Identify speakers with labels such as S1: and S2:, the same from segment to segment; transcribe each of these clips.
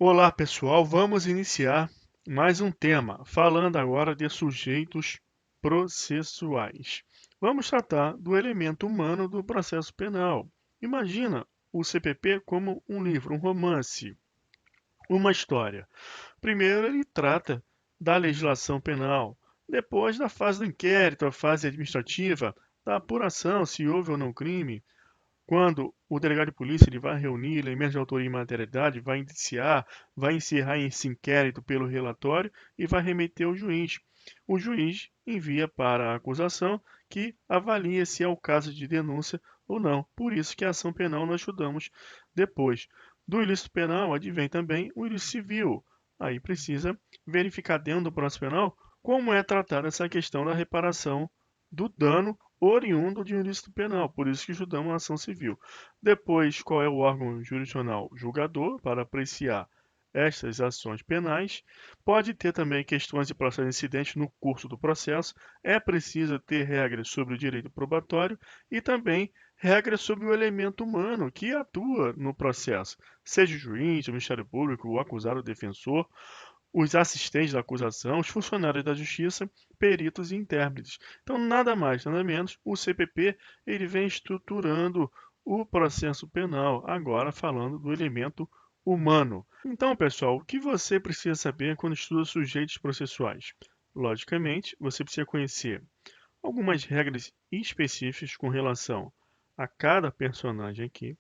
S1: Olá, pessoal. Vamos iniciar mais um tema, falando agora de sujeitos processuais. Vamos tratar do elemento humano do processo penal. Imagina o CPP como um livro, um romance, uma história. Primeiro, ele trata da legislação penal, depois da fase do inquérito, a fase administrativa, da apuração, se houve ou não crime, quando o delegado de polícia ele vai reunir elementos de autoria e materialidade, vai indiciar, vai encerrar esse inquérito pelo relatório e vai remeter ao juiz. O juiz envia para a acusação que avalia se é o caso de denúncia ou não. Por isso que a ação penal nós estudamos depois. Do ilícito penal advém também o ilícito civil. Aí precisa verificar dentro do processo penal como é tratada essa questão da reparação do dano oriundo de um ilícito penal, por isso que estudamos a ação civil. Depois, qual é o órgão jurisdicional? Julgador, para apreciar estas ações penais. Pode ter também questões de processo incidente no curso do processo. É preciso ter regras sobre o direito probatório e também regras sobre o elemento humano que atua no processo, seja o juiz, o Ministério Público, o acusado, o defensor, os assistentes da acusação, os funcionários da justiça, peritos e intérpretes. Então, nada mais, nada menos, o CPP ele vem estruturando o processo penal, agora falando do elemento humano. Então, pessoal, o que você precisa saber quando estuda sujeitos processuais? Logicamente, você precisa conhecer algumas regras específicas com relação a cada personagem aqui,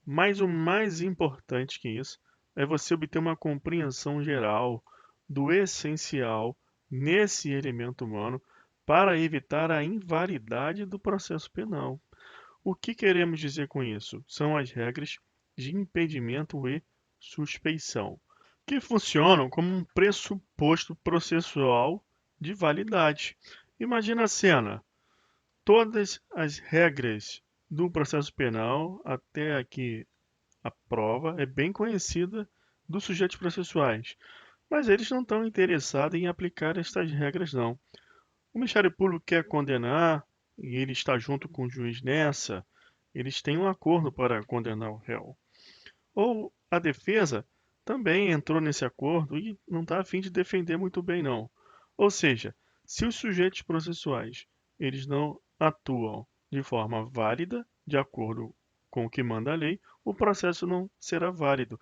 S1: mas o mais importante que isso é você obter uma compreensão geral do essencial nesse elemento humano para evitar a invalidade do processo penal. O que queremos dizer com isso? São as regras de impedimento e suspeição, que funcionam como um pressuposto processual de validade. Imagina a cena: todas as regras do processo penal, até aqui a prova, é bem conhecida dos sujeitos processuais, mas eles não estão interessados em aplicar estas regras, não. O Ministério Público quer condenar e ele está junto com o juiz nessa, eles têm um acordo para condenar o réu. Ou a defesa também entrou nesse acordo e não está a fim de defender muito bem, não. Ou seja, se os sujeitos processuais eles não atuam de forma válida, de acordo com o que manda a lei, o processo não será válido.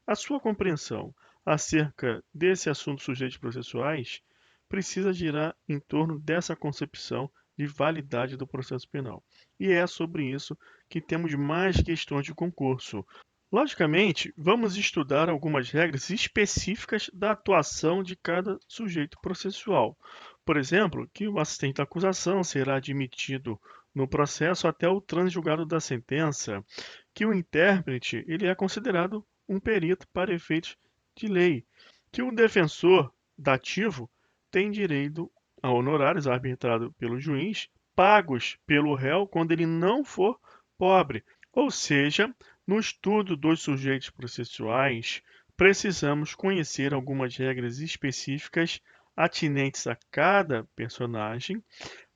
S1: A sua compreensão acerca desse assunto sujeitos processuais precisa girar em torno dessa concepção de validade do processo penal. E é sobre isso que temos mais questões de concurso. Logicamente, vamos estudar algumas regras específicas da atuação de cada sujeito processual. Por exemplo, que o assistente da acusação será admitido no processo até o transjulgado da sentença, que o intérprete ele é considerado um perito para efeitos de lei, que o defensor dativo tem direito a honorários arbitrados pelo juiz, pagos pelo réu quando ele não for pobre. Ou seja, no estudo dos sujeitos processuais, precisamos conhecer algumas regras específicas atinentes a cada personagem,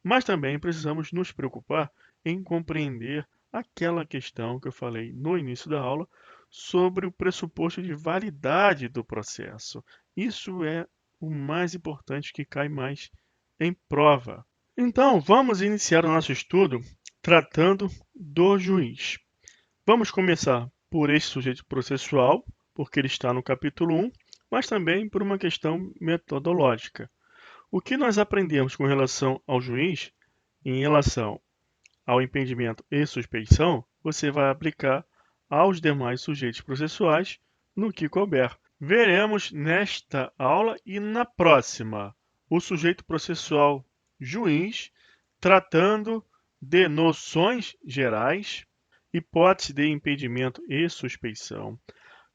S1: mas também precisamos nos preocupar em compreender aquela questão que eu falei no início da aula sobre o pressuposto de validade do processo. Isso é o mais importante que cai mais em prova. Então, vamos iniciar o nosso estudo tratando do juiz. Vamos começar por esse sujeito processual, porque ele está no capítulo 1, mas também por uma questão metodológica. O que nós aprendemos com relação ao juiz, em relação ao impedimento e suspeição, você vai aplicar aos demais sujeitos processuais no que couber. Veremos nesta aula e na próxima o sujeito processual juiz tratando de noções gerais, hipótese de impedimento e suspeição,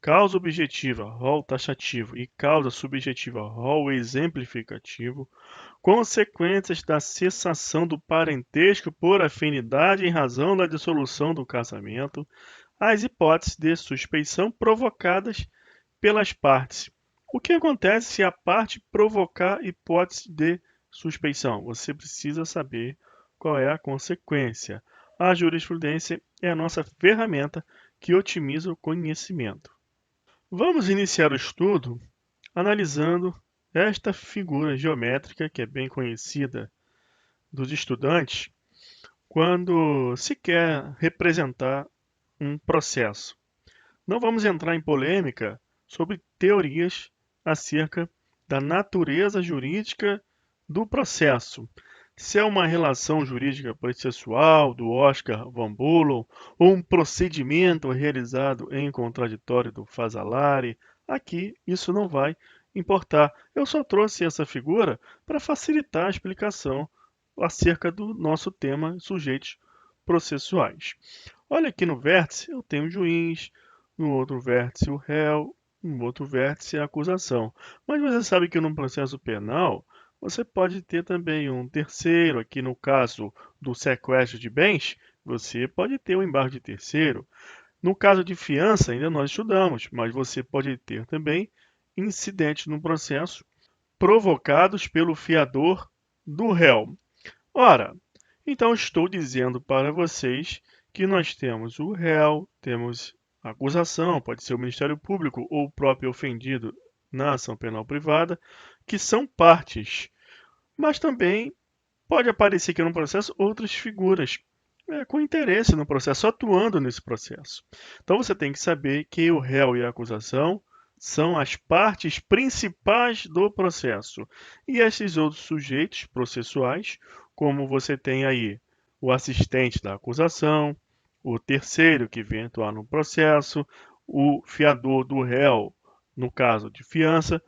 S1: causa objetiva, rol taxativo e causa subjetiva, rol exemplificativo, consequências da cessação do parentesco por afinidade em razão da dissolução do casamento, as hipóteses de suspeição provocadas pelas partes. O que acontece se a parte provocar hipótese de suspeição? Você precisa saber qual é a consequência. A jurisprudência é a nossa ferramenta que otimiza o conhecimento. Vamos iniciar o estudo analisando esta figura geométrica que é bem conhecida dos estudantes quando se quer representar um processo. Não vamos entrar em polêmica sobre teorias acerca da natureza jurídica do processo. Se é uma relação jurídica processual do Oscar Van Boolen ou um procedimento realizado em contraditório do Fazzolari, aqui isso não vai importar. Eu só trouxe essa figura para facilitar a explicação acerca do nosso tema sujeitos processuais. Olha aqui no vértice, eu tenho o juiz, no outro vértice o réu, no outro vértice a acusação. Mas você sabe que no processo penal, você pode ter também um terceiro, aqui no caso do sequestro de bens, você pode ter um embargo de terceiro. No caso de fiança, ainda nós estudamos, mas você pode ter também incidentes no processo provocados pelo fiador do réu. Ora, então estou dizendo para vocês que nós temos o réu, temos a acusação, pode ser o Ministério Público ou o próprio ofendido na ação penal privada, que são partes. Mas também pode aparecer aqui no processo outras figuras com interesse no processo, atuando nesse processo. Então você tem que saber que o réu e a acusação são as partes principais do processo. E esses outros sujeitos processuais, como você tem aí o assistente da acusação, o terceiro que vem atuar no processo, o fiador do réu, no caso de fiança,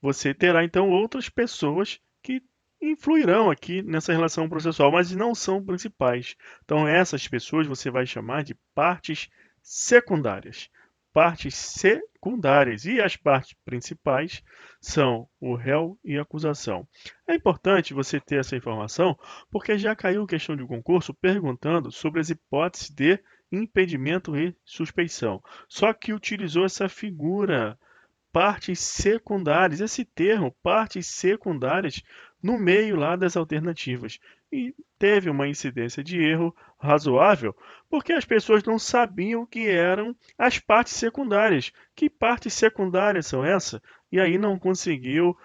S1: você terá então outras pessoas que influirão aqui nessa relação processual, mas não são principais. Então, essas pessoas você vai chamar de partes secundárias. Partes secundárias. E as partes principais são o réu e a acusação. É importante você ter essa informação, porque já caiu questão de concurso perguntando sobre as hipóteses de impedimento e suspeição. Só que utilizou essa figura partes secundárias, esse termo, partes secundárias, no meio lá das alternativas. E teve uma incidência de erro razoável, porque as pessoas não sabiam o que eram as partes secundárias. Que partes secundárias são essas? E aí não conseguiu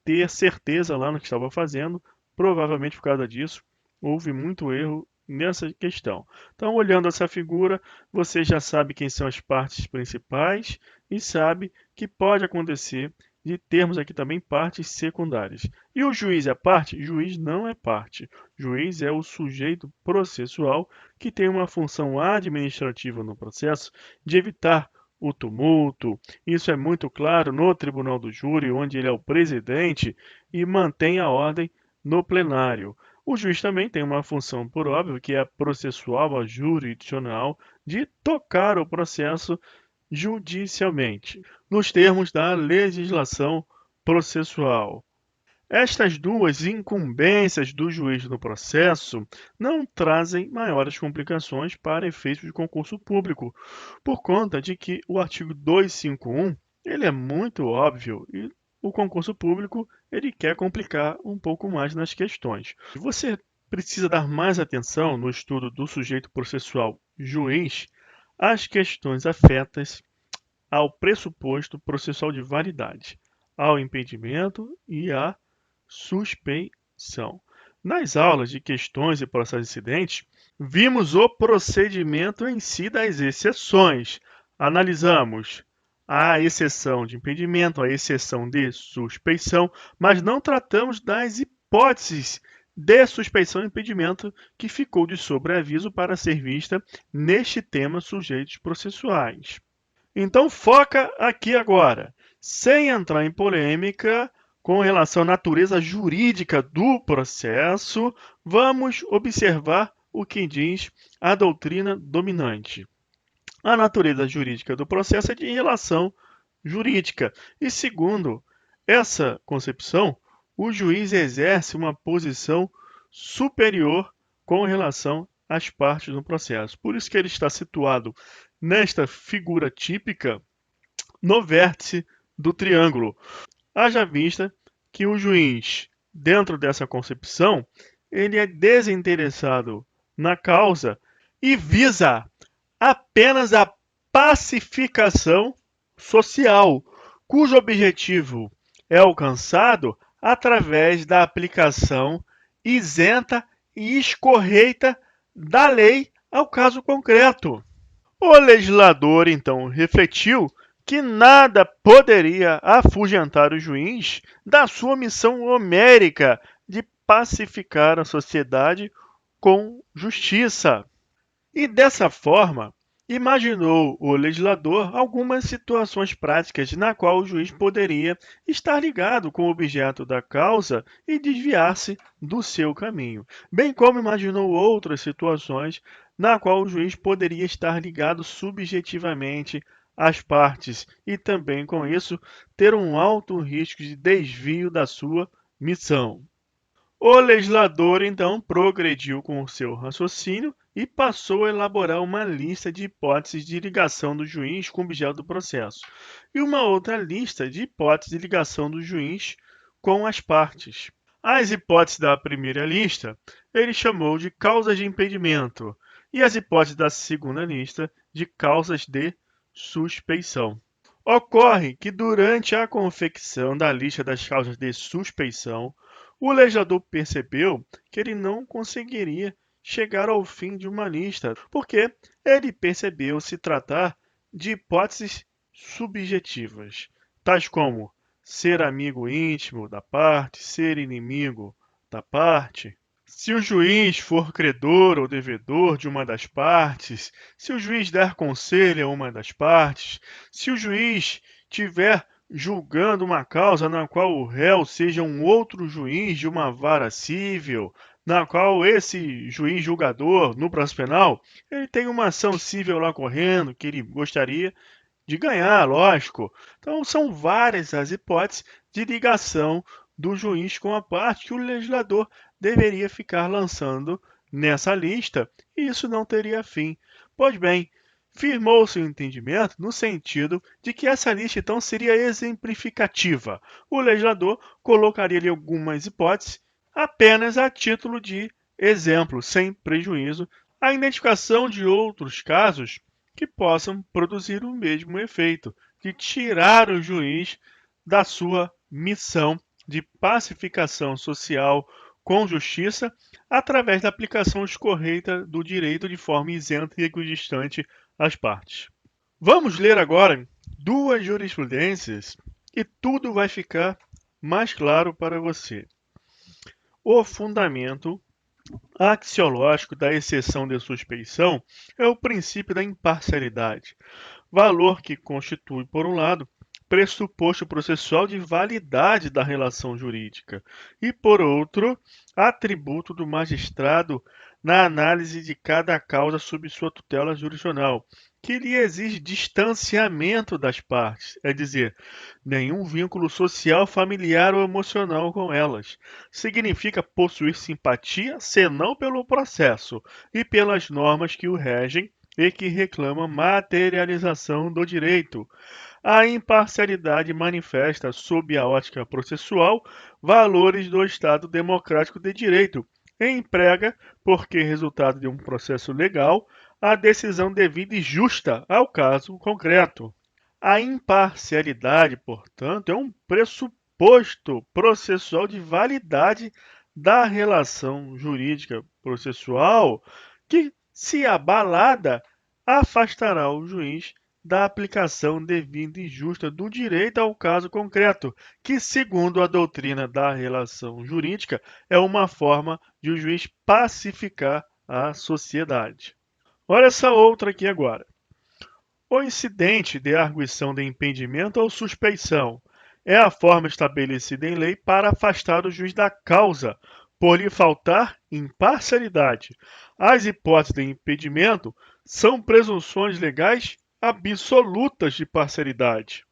S1: ter certeza lá no que estava fazendo, provavelmente por causa disso, houve muito erro nessa questão. Então, olhando essa figura, você já sabe quem são as partes principais e sabe que pode acontecer de termos aqui também partes secundárias. E o juiz é parte? Juiz não é parte. Juiz é o sujeito processual que tem uma função administrativa no processo de evitar o tumulto. Isso é muito claro no tribunal do júri, onde ele é o presidente e mantém a ordem no plenário. O juiz também tem uma função, por óbvio, que é a processual, a jurisdicional, de tocar o processo judicialmente, nos termos da legislação processual. Estas duas incumbências do juiz no processo não trazem maiores complicações para efeitos de concurso público, por conta de que o artigo 251 ele é muito óbvio e o concurso público ele quer complicar um pouco mais nas questões. Você precisa dar mais atenção no estudo do sujeito processual juiz às questões afetas ao pressuposto processual de validade, ao impedimento e à suspeição. Nas aulas de questões e processos incidentes, vimos o procedimento em si das exceções. Analisamos a exceção de impedimento, a exceção de suspeição, mas não tratamos das hipóteses de suspeição e impedimento que ficou de sobreaviso para ser vista neste tema sujeitos processuais. Então foca aqui agora, sem entrar em polêmica com relação à natureza jurídica do processo, vamos observar o que diz a doutrina dominante. A natureza jurídica do processo é de relação jurídica e, segundo essa concepção, o juiz exerce uma posição superior com relação às partes do processo. Por isso que ele está situado nesta figura típica no vértice do triângulo. Haja vista que o juiz, dentro dessa concepção, ele é desinteressado na causa e visa apenas a pacificação social, cujo objetivo é alcançado através da aplicação isenta e escorreita da lei ao caso concreto. O legislador, então, refletiu que nada poderia afugentar o juiz da sua missão homérica de pacificar a sociedade com justiça. E dessa forma, imaginou o legislador algumas situações práticas na qual o juiz poderia estar ligado com o objeto da causa e desviar-se do seu caminho, bem como imaginou outras situações na qual o juiz poderia estar ligado subjetivamente às partes e também com isso ter um alto risco de desvio da sua missão. O legislador então progrediu com o seu raciocínio e passou a elaborar uma lista de hipóteses de ligação do juiz com o objeto do processo e uma outra lista de hipóteses de ligação do juiz com as partes. As hipóteses da primeira lista ele chamou de causas de impedimento e as hipóteses da segunda lista de causas de suspeição. Ocorre que, durante a confecção da lista das causas de suspeição, o legislador percebeu que ele não conseguiria chegar ao fim de uma lista, porque ele percebeu se tratar de hipóteses subjetivas, tais como ser amigo íntimo da parte, ser inimigo da parte. Se o juiz for credor ou devedor de uma das partes, se o juiz der conselho a uma das partes, se o juiz tiver julgando uma causa na qual o réu seja um outro juiz de uma vara civil, na qual esse juiz julgador, no processo penal, ele tem uma ação civil lá correndo que ele gostaria de ganhar, lógico. Então, são várias as hipóteses de ligação do juiz com a parte que o legislador deveria ficar lançando nessa lista, e isso não teria fim. Pois bem, firmou-se o entendimento no sentido de que essa lista então seria exemplificativa. O legislador colocaria ali algumas hipóteses apenas a título de exemplo, sem prejuízo à identificação de outros casos que possam produzir o mesmo efeito, de tirar o juiz da sua missão de pacificação social com justiça, através da aplicação escorreita do direito de forma isenta e equidistante às partes. Vamos ler agora duas jurisprudências e tudo vai ficar mais claro para você. O fundamento axiológico da exceção de suspeição é o princípio da imparcialidade, valor que constitui, por um lado, pressuposto processual de validade da relação jurídica e, por outro, atributo do magistrado na análise de cada causa sob sua tutela jurisdicional, que lhe exige distanciamento das partes, é dizer, nenhum vínculo social, familiar ou emocional com elas. Significa possuir simpatia, senão pelo processo e pelas normas que o regem e que reclamam materialização do direito. A imparcialidade manifesta, sob a ótica processual, valores do Estado democrático de direito e emprega, porque resultado de um processo legal, a decisão devida e justa ao caso concreto. A imparcialidade, portanto, é um pressuposto processual de validade da relação jurídica processual que, se abalada, afastará o juiz da aplicação devida e justa do direito ao caso concreto, que, segundo a doutrina da relação jurídica, é uma forma de o juiz pacificar a sociedade. Olha essa outra aqui agora. O incidente de arguição de impedimento ou suspeição é a forma estabelecida em lei para afastar o juiz da causa, por lhe faltar imparcialidade. As hipóteses de impedimento são presunções legais absolutas de parcialidade,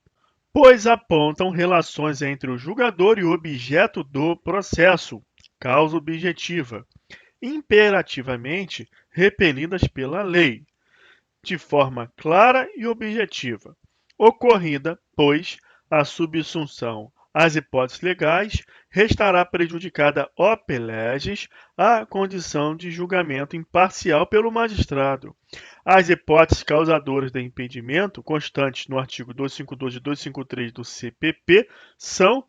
S1: pois apontam relações entre o julgador e o objeto do processo, causa objetiva, imperativamente repelidas pela lei, de forma clara e objetiva, ocorrida, pois, a subsunção As hipóteses legais, restará prejudicada ope legis a condição de julgamento imparcial pelo magistrado. As hipóteses causadoras de impedimento, constantes no artigo 252 e 253 do CPP, são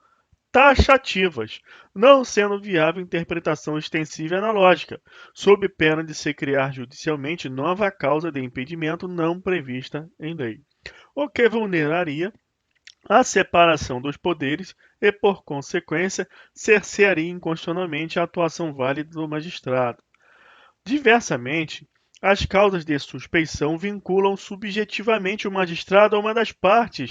S1: taxativas, não sendo viável interpretação extensiva e analógica, sob pena de se criar judicialmente nova causa de impedimento não prevista em lei, o que vulneraria a separação dos poderes e, por consequência, cercearia inconstitucionalmente a atuação válida do magistrado. Diversamente, as causas de suspeição vinculam subjetivamente o magistrado a uma das partes,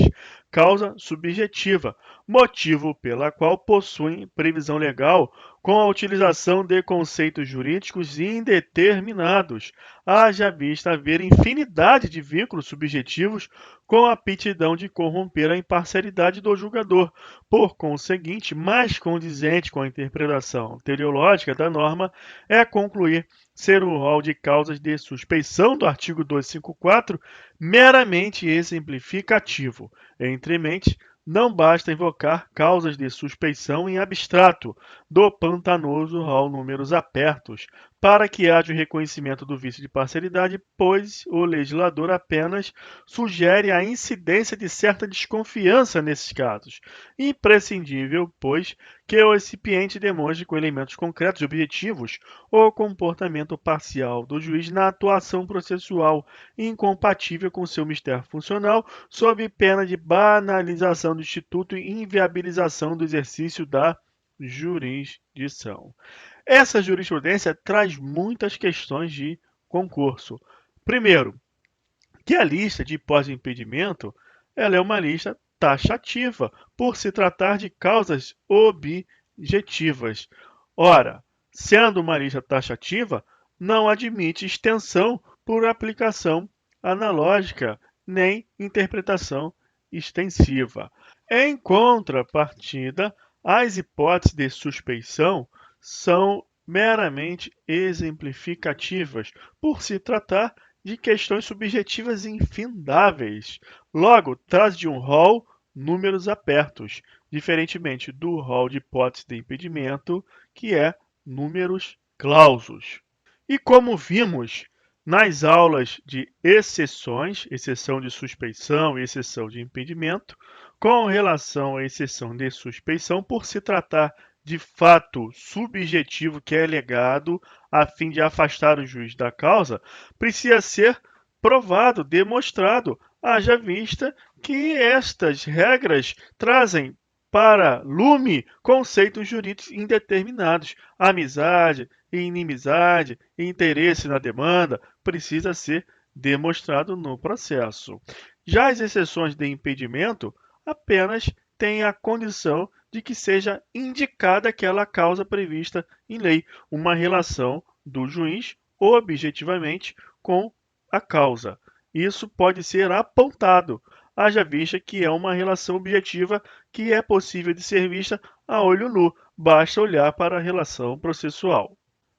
S1: causa subjetiva, motivo pela qual possuem previsão legal com a utilização de conceitos jurídicos indeterminados, haja vista haver infinidade de vínculos subjetivos com a aptidão de corromper a imparcialidade do julgador. Por conseguinte, mais condizente com a interpretação teleológica da norma é concluir ser o rol de causas de suspeição do artigo 254 meramente exemplificativo. Entremente, não basta invocar causas de suspeição em abstrato do pantanoso rol números apertos para que haja o reconhecimento do vício de parcialidade, pois o legislador apenas sugere a incidência de certa desconfiança nesses casos. Imprescindível, pois, que o recipiente demonstre com elementos concretos e objetivos o comportamento parcial do juiz na atuação processual, incompatível com seu mistério funcional, sob pena de banalização do instituto e inviabilização do exercício da jurisdição. Essa jurisprudência traz muitas questões de concurso. Primeiro, que a lista de hipóteses de impedimento ela é uma lista taxativa, por se tratar de causas objetivas. Ora, sendo uma lista taxativa, não admite extensão por aplicação analógica, nem interpretação extensiva. Em contrapartida, as hipóteses de suspeição são meramente exemplificativas, por se tratar de questões subjetivas infindáveis. Logo, trata de um rol números apertos, diferentemente do rol de hipóteses de impedimento, que é números clausos. E como vimos nas aulas de exceções, exceção de suspeição e exceção de impedimento, com relação à exceção de suspeição, por se tratar de fato subjetivo que é alegado a fim de afastar o juiz da causa, precisa ser provado, demonstrado, haja vista que estas regras trazem para lume conceitos jurídicos indeterminados. Amizade, inimizade, interesse na demanda precisa ser demonstrado no processo. Já as exceções de impedimento apenas têm a condição de que seja indicada aquela causa prevista em lei, uma relação do juiz objetivamente com a causa. Isso pode ser apontado, haja vista que é uma relação objetiva que é possível de ser vista a olho nu, basta olhar para a relação processual.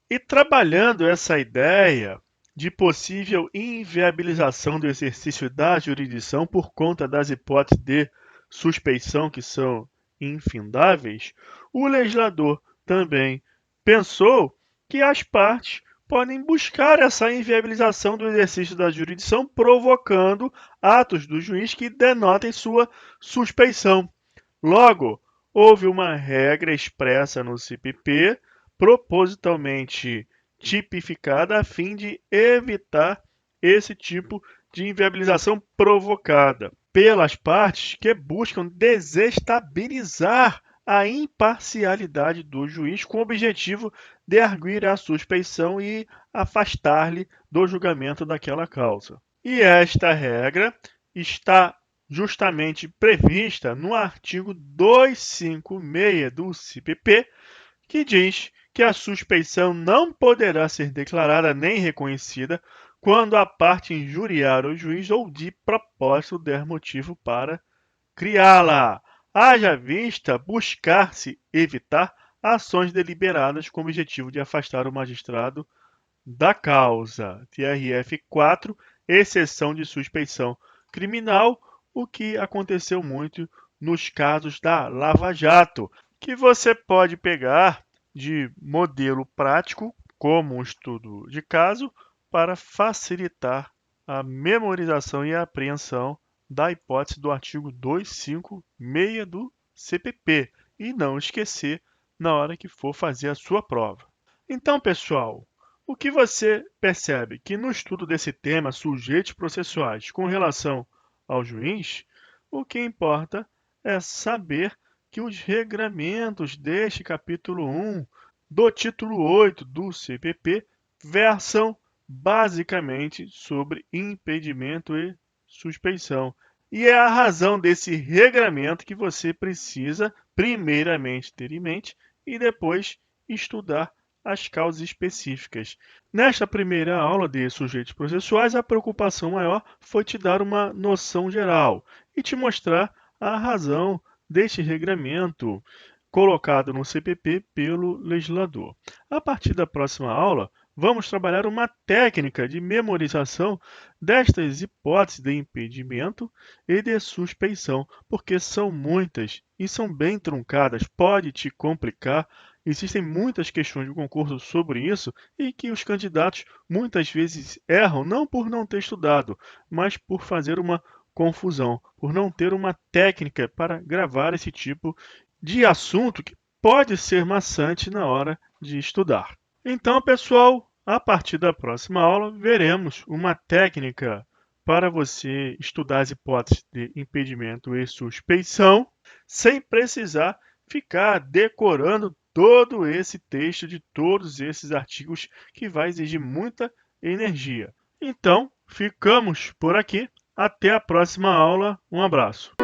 S1: E trabalhando essa ideia de possível inviabilização do exercício da jurisdição por conta das hipóteses de suspeição que são infindáveis, o legislador também pensou que as partes podem buscar essa inviabilização do exercício da jurisdição, provocando atos do juiz que denotem sua suspeição. Logo, houve uma regra expressa no CPP, propositalmente tipificada a fim de evitar esse tipo de inviabilização provocada pelas partes que buscam desestabilizar a imparcialidade do juiz com o objetivo de arguir a suspeição e afastar-lhe do julgamento daquela causa. E esta regra está justamente prevista no artigo 256 do CPP, que diz que a suspeição não poderá ser declarada nem reconhecida quando a parte injuriar o juiz ou de propósito der motivo para criá-la. Haja vista buscar-se evitar ações deliberadas com o objetivo de afastar o magistrado da causa. TRF 4, exceção de suspeição criminal, o que aconteceu muito nos casos da Lava Jato, que você pode pegar de modelo prático, como um estudo de caso, para facilitar a memorização e a apreensão da hipótese do artigo 256 do CPP, e não esquecer na hora que for fazer a sua prova. Então, pessoal, o que você percebe que no estudo desse tema, sujeitos processuais, com relação ao juiz, o que importa é saber que os regramentos deste capítulo 1 do título 8 do CPP versam basicamente sobre impedimento e suspeição. E é a razão desse regramento que você precisa, primeiramente, ter em mente e depois estudar as causas específicas. Nesta primeira aula de sujeitos processuais, a preocupação maior foi te dar uma noção geral e te mostrar a razão deste regramento colocado no CPP pelo legislador. A partir da próxima aula, vamos trabalhar uma técnica de memorização destas hipóteses de impedimento e de suspeição, porque são muitas e são bem truncadas, pode te complicar. Existem muitas questões de concurso sobre isso e que os candidatos muitas vezes erram, não por não ter estudado, mas por fazer uma confusão, por não ter uma técnica para gravar esse tipo de assunto que pode ser maçante na hora de estudar. Então, pessoal, a partir da próxima aula, veremos uma técnica para você estudar as hipóteses de impedimento e suspeição, sem precisar ficar decorando todo esse texto de todos esses artigos, que vai exigir muita energia. Então, ficamos por aqui. Até a próxima aula. Um abraço.